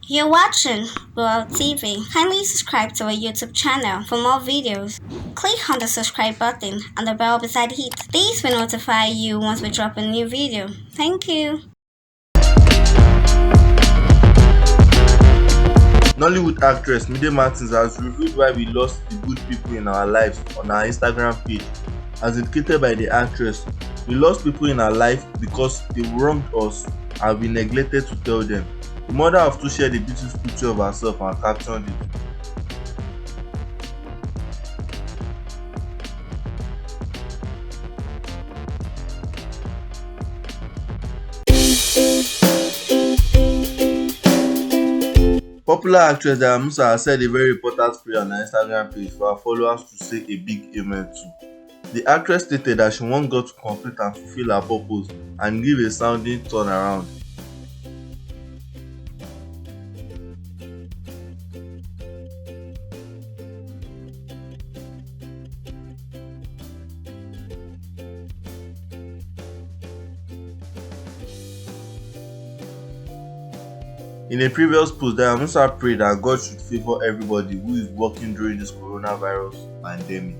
You're watching World TV. Kindly subscribe to our YouTube channel for more videos. Click on the subscribe button and the bell beside it. These will notify you once we drop a new video. Thank you. Nollywood actress Mide has revealed why we lost the good people in our lives on our Instagram page. As indicated by the actress, we lost people in our life because they wronged us and we neglected to tell them. The mother of two shared a beautiful picture of herself and captioned it. Popular actress Dayo Amusa has said a very important prayer on her Instagram page for her followers to say a big amen to. The actress stated that she wants God to complete and fulfill her purpose and give a sounding turnaround. In a previous post, Dayo Amusa prayed that God should favor everybody who is working during this coronavirus pandemic.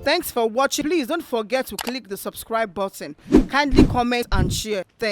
Thanks for watching. Please don't forget to click the subscribe button. Kindly comment and share. Thanks.